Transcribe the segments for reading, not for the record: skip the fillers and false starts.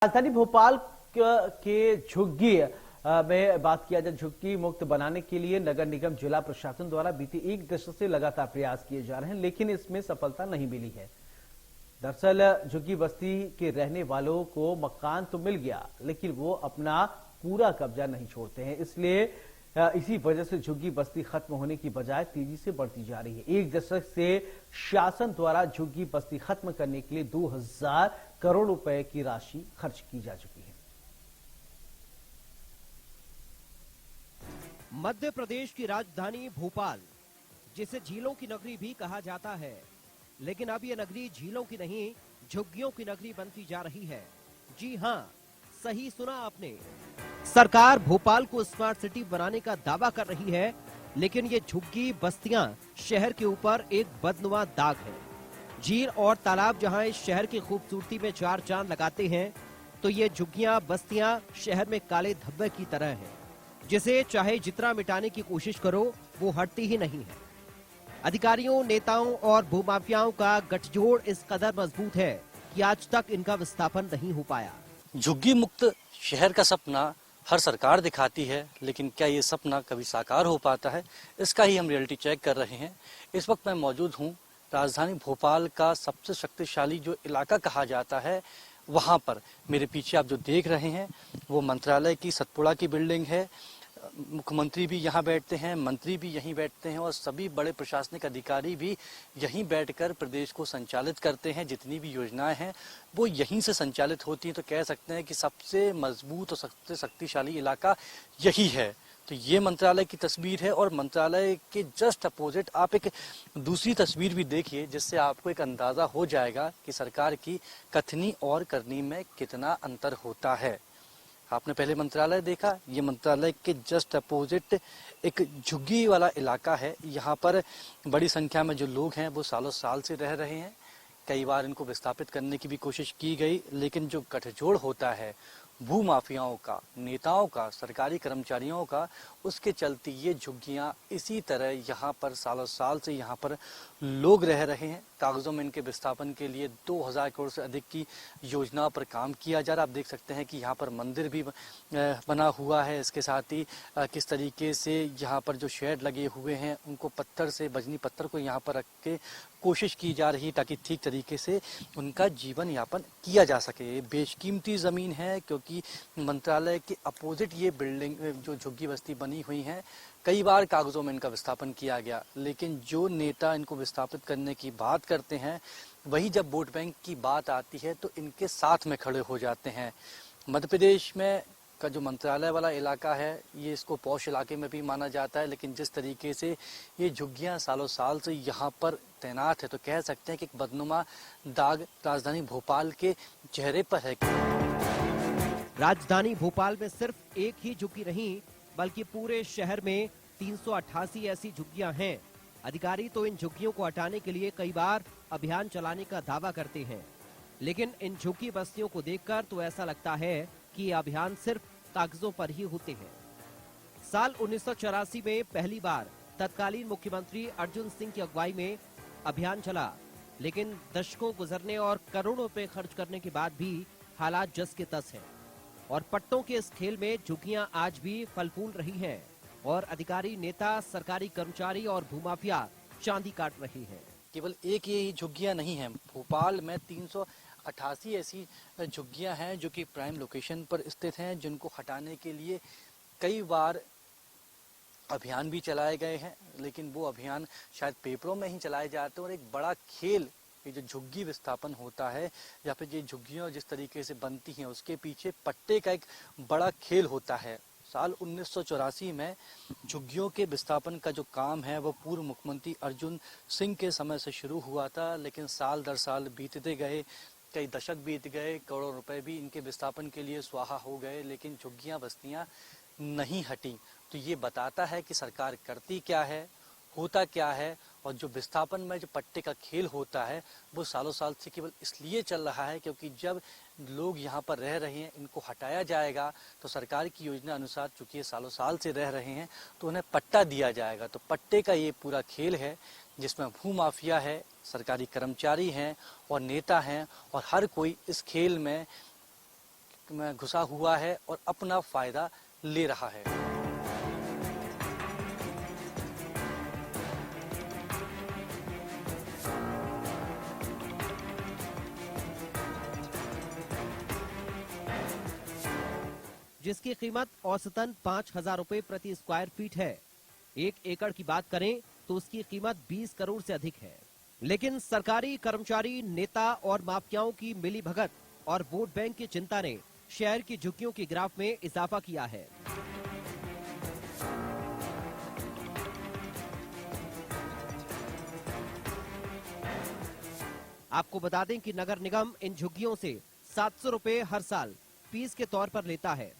राजधानी भोपाल के झुग्गी में बात किया जाए, झुग्गी मुक्त बनाने के लिए नगर निगम जिला प्रशासन द्वारा बीते एक दशक से लगातार प्रयास किए जा रहे हैं, लेकिन इसमें सफलता नहीं मिली है। दरअसल झुग्गी बस्ती के रहने वालों को मकान तो मिल गया, लेकिन वो अपना पूरा कब्जा नहीं छोड़ते हैं। इसलिए इसी वजह से झुग्गी बस्ती खत्म होने की बजाय तेजी से बढ़ती जा रही है। एक दशक से शासन द्वारा झुग्गी बस्ती खत्म करने के लिए 2000 करोड़ रुपए की राशि खर्च की जा चुकी है। मध्य प्रदेश की राजधानी भोपाल, जिसे झीलों की नगरी भी कहा जाता है, लेकिन अब ये नगरी झीलों की नहीं, झुग्गियों की नगरी बनती जा रही है। जी हाँ, सही सुना आपने। सरकार भोपाल को स्मार्ट सिटी बनाने का दावा कर रही है, लेकिन ये झुग्गी बस्तियां शहर के ऊपर एक बदनुमा दाग है। झील और तालाब जहां इस शहर की खूबसूरती में चार चांद लगाते हैं, तो ये झुग्गियां बस्तियां शहर में काले धब्बे की तरह हैं, जिसे चाहे जितना मिटाने की कोशिश करो वो हटती ही नहीं है। अधिकारियों, नेताओं और भूमाफियाओं का गठजोड़ इस कदर मजबूत है कि आज तक इनका विस्थापन नहीं हो पाया। झुग्गी मुक्त शहर का सपना हर सरकार दिखाती है, लेकिन क्या ये सपना कभी साकार हो पाता है, इसका ही हम रियलिटी चेक कर रहे हैं। इस वक्त मैं मौजूद हूँ राजधानी भोपाल का सबसे शक्तिशाली जो इलाका कहा जाता है, वहाँ पर मेरे पीछे आप जो देख रहे हैं वो मंत्रालय की सतपुड़ा की बिल्डिंग है। मुख्यमंत्री भी यहाँ बैठते हैं, मंत्री भी यहीं बैठते हैं और सभी बड़े प्रशासनिक अधिकारी भी यहीं बैठकर प्रदेश को संचालित करते हैं। जितनी भी योजनाएं हैं वो यहीं से संचालित होती हैं। तो कह सकते हैं कि सबसे मजबूत और सबसे शक्तिशाली इलाका यही है। तो ये मंत्रालय की तस्वीर है और मंत्रालय के जस्ट अपोजिट आप एक दूसरी तस्वीर भी देखिए, जिससे आपको एक अंदाजा हो जाएगा कि सरकार की कथनी और करनी में कितना अंतर होता है। आपने पहले मंत्रालय देखा, ये मंत्रालय के जस्ट अपोजिट एक झुग्गी वाला इलाका है। यहाँ पर बड़ी संख्या में जो लोग हैं वो सालों साल से रह रहे हैं। कई बार इनको विस्थापित करने की भी कोशिश की गई, लेकिन जो गठजोड़ होता है भूमाफियाओं का, नेताओं का, सरकारी कर्मचारियों का, उसके चलते ये झुग्गियां इसी तरह यहाँ पर सालों साल से यहाँ पर लोग रह रहे हैं। कागजों में इनके विस्थापन के लिए 2000 करोड़ से अधिक की योजना पर काम किया जा रहा है। आप देख सकते हैं कि यहाँ पर मंदिर भी बना हुआ है। इसके साथ ही किस तरीके से यहाँ पर जो शेड लगे हुए हैं उनको पत्थर से, बजनी पत्थर को यहाँ पर रख के कोशिश की जा रही है ताकि ठीक तरीके से उनका जीवन यापन किया जा सके। ये बेशकीमती ज़मीन है, क्योंकि मंत्रालय के अपोजिट ये बिल्डिंग जो झुग्गी बस्ती बनी हुई है, कई बार कागजों में इनका विस्थापन किया गया, लेकिन जो नेता इनको विस्थापित करने की बात करते हैं वही जब वोट बैंक की बात आती है तो इनके साथ में खड़े हो जाते हैं। मध्य प्रदेश में का जो मंत्रालय वाला इलाका है, ये इसको पौष इलाके में भी माना जाता है, लेकिन जिस तरीके से ये झुग्गियां सालों साल से यहाँ पर तैनात है, तो कह सकते हैं कि एक बदनुमा दाग राजधानी भोपाल के चेहरे पर है। राजधानी भोपाल में सिर्फ एक ही झुग्गी नहीं, बल्कि पूरे शहर में 388 ऐसी झुग्गियां हैं। अधिकारी तो इन झुग्गियों को हटाने के लिए कई बार अभियान चलाने का दावा करते हैं, लेकिन इन झुग्गी बस्तियों को देखकर तो ऐसा लगता है कि ये अभियान सिर्फ कागजों पर ही होते हैं। साल 1984 में पहली बार तत्कालीन मुख्यमंत्री अर्जुन सिंह की अगुवाई में अभियान चला, लेकिन दशकों गुजरने और करोड़ों रुपए खर्च करने के बाद भी हालात जस के तस हैं और पट्टों के इस खेल में झुग्गियां आज भी फल फूल रही हैं और अधिकारी, नेता, सरकारी कर्मचारी और भूमाफिया चांदी काट रही हैं। केवल एक ये झुग्गियां नहीं हैं, भोपाल में 388 ऐसी झुग्गियां हैं जो कि प्राइम लोकेशन पर स्थित हैं, जिनको हटाने के लिए कई बार अभियान भी चलाए गए हैं, लेकिन वो अभियान शायद पेपरों में ही चलाए जाते हैं। और एक बड़ा खेल, ये जो झुग्गी विस्थापन होता है या फिर ये झुग्गियां जिस तरीके से बनती हैं, उसके पीछे पट्टे का एक बड़ा खेल होता है। साल 1984 में झुग्गियों के विस्थापन का जो काम है वो पूर्व मुख्यमंत्री अर्जुन सिंह के समय से शुरू हुआ था, लेकिन साल दर साल बीतते गए, कई दशक बीत गए, करोड़ों रुपए भी इनके विस्थापन के लिए स्वाहा हो गए, लेकिन झुग्गियां बस्तियां नहीं हटी। तो ये बताता है कि सरकार करती क्या है, होता क्या है, और जो विस्थापन में जो पट्टे का खेल होता है वो सालों साल से केवल इसलिए चल रहा है क्योंकि जब लोग यहाँ पर रह रहे हैं, इनको हटाया जाएगा तो सरकार की योजना अनुसार, चूंकि ये सालों साल से रह रहे हैं, तो उन्हें पट्टा दिया जाएगा। तो पट्टे का ये पूरा खेल है जिसमें भूमाफिया है, सरकारी कर्मचारी हैं और नेता हैं, और हर कोई इस खेल में में घुसा हुआ है और अपना फायदा ले रहा है। जिसकी कीमत औसतन 5,000 रुपए प्रति स्क्वायर फीट है। 1 एकड़ की बात करें तो उसकी कीमत 20 करोड़ से अधिक है। लेकिन सरकारी कर्मचारी, नेता और माफियाओं की मिलीभगत और वोट बैंक की चिंता ने शहर की झुग्गियों की ग्राफ में इजाफा किया है। आपको बता दें कि नगर निगम इन झुग्गियों से 700 रुपए हर साल फीस के तौर पर लेता है।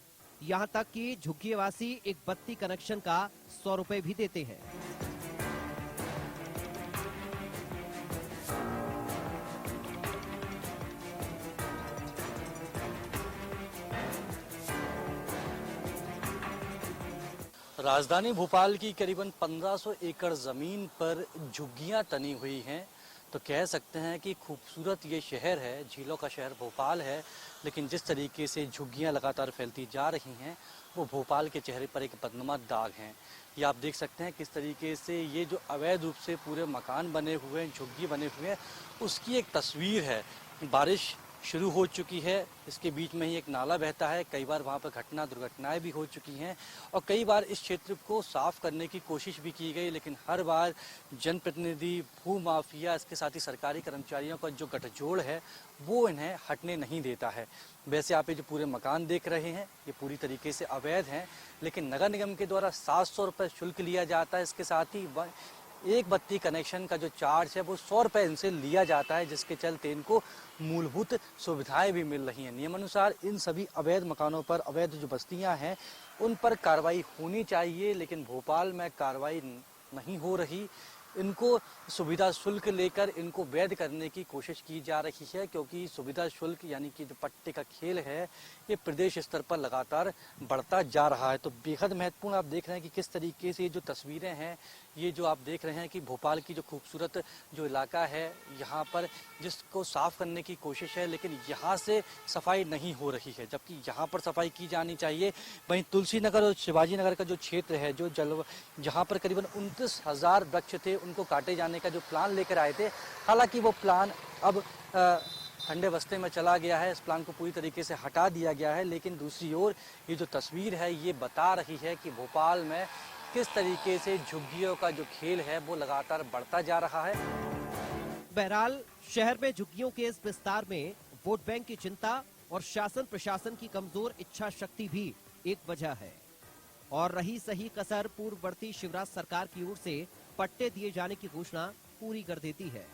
यहाँ तक कि झुग्गीवासी एक बत्ती कनेक्शन का 100 रुपए भी देते हैं। राजधानी भोपाल की करीबन 1500 एकड़ जमीन पर झुग्गियां तनी हुई हैं। तो कह सकते हैं कि खूबसूरत ये शहर है, झीलों का शहर भोपाल है, लेकिन जिस तरीके से झुग्गियां लगातार फैलती जा रही हैं वो भोपाल के चेहरे पर एक बदनुमा दाग हैं। ये आप देख सकते हैं किस तरीके से ये जो अवैध रूप से पूरे मकान बने हुए हैं, झुग्गी बने हुए हैं, उसकी एक तस्वीर है। बारिश शुरू हो चुकी है, इसके बीच में ही एक नाला बहता है। कई बार वहाँ पर दुर्घटनाएं भी हो चुकी हैं और कई बार इस क्षेत्र को साफ करने की कोशिश भी की गई, लेकिन हर बार जनप्रतिनिधि, भू माफिया, इसके साथ ही सरकारी कर्मचारियों का जो गठजोड़ है वो इन्हें हटने नहीं देता है। वैसे आप ये जो पूरे मकान देख रहे हैं ये पूरी तरीके से अवैध हैं, लेकिन नगर निगम के द्वारा 700 रुपये शुल्क लिया जाता है। इसके साथ ही एक बत्ती कनेक्शन का जो चार्ज है वो 100 रुपये इनसे लिया जाता है, जिसके चलते इनको मूलभूत सुविधाएं भी मिल रही हैं। नियमानुसार इन सभी अवैध मकानों पर, अवैध जो बस्तियां हैं उन पर कार्रवाई होनी चाहिए, लेकिन भोपाल में कार्रवाई नहीं हो रही। इनको सुविधा शुल्क लेकर इनको वैध करने की कोशिश की जा रही है, क्योंकि सुविधा शुल्क यानी कि जो पट्टे का खेल है ये प्रदेश स्तर पर लगातार बढ़ता जा रहा है। तो बेहद महत्वपूर्ण आप देख रहे हैं कि किस तरीके से ये जो तस्वीरें हैं, ये जो आप देख रहे हैं कि भोपाल की जो खूबसूरत जो इलाका है यहाँ पर जिसको साफ करने की कोशिश है, लेकिन यहाँ से सफाई नहीं हो रही है, जबकि यहाँ पर सफाई की जानी चाहिए। वहीं तुलसी नगर और शिवाजी नगर का जो क्षेत्र है, जो जहाँ पर करीबन 29,000 वृक्ष थे उनको काटे जाने का जो प्लान लेकर आए थे, हालांकि वो प्लान अब ठंडे बस्ते में चला गया है। इस प्लान को पूरी तरीके से हटा दिया गया है, लेकिन दूसरी ओर ये जो तस्वीर है ये बता रही है कि भोपाल में किस तरीके से झुग्गियों का जो खेल है वो लगातार बढ़ता जा रहा है। बहरहाल शहर में झुग्गियों के इस विस्तार में वोट बैंक की चिंता और शासन प्रशासन की कमजोर इच्छा शक्ति भी एक वजह है। और रही सही कसर पूर्ववर्ती शिवराज सरकार की ओर से पट्टे दिए जाने की घोषणा पूरी कर देती है।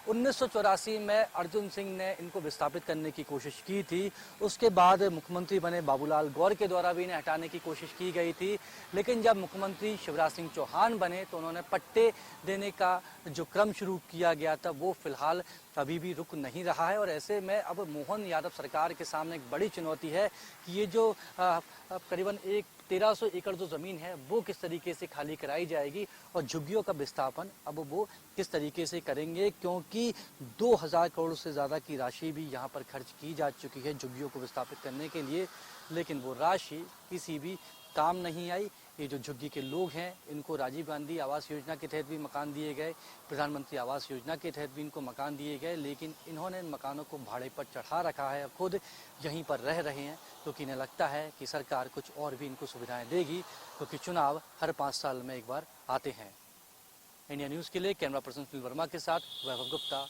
1984 में अर्जुन सिंह ने इनको विस्थापित करने की कोशिश की थी। उसके बाद मुख्यमंत्री बने बाबूलाल गौर के द्वारा भी इन्हें हटाने की कोशिश की गई थी, लेकिन जब मुख्यमंत्री शिवराज सिंह चौहान बने तो उन्होंने पट्टे देने का जो क्रम शुरू किया गया था वो फिलहाल अभी भी रुक नहीं रहा है। और ऐसे में अब मोहन यादव सरकार के सामने एक बड़ी चुनौती है कि ये जो करीबन 1300 एकड़ जो ज़मीन है वो किस तरीके से खाली कराई जाएगी और झुग्गियों का विस्थापन अब वो किस तरीके से करेंगे, क्योंकि 2000 करोड़ से ज़्यादा की राशि भी यहाँ पर खर्च की जा चुकी है झुग्गियों को विस्थापित करने के लिए, लेकिन वो राशि किसी भी काम नहीं आई। ये जो झुग्गी के लोग हैं इनको राजीव गांधी आवास योजना के तहत भी मकान दिए गए, प्रधानमंत्री आवास योजना के तहत भी इनको मकान दिए गए, लेकिन इन्होंने इन मकानों को भाड़े पर चढ़ा रखा है, खुद यहीं पर रह रहे हैं, क्योंकि इन्हें लगता है कि सरकार कुछ और भी इनको सुविधाएं देगी, क्योंकि चुनाव हर 5 साल में एक बार आते हैं। इंडिया न्यूज़ के लिए कैमरा पर्सन सुनील वर्मा के साथ वैभव गुप्ता,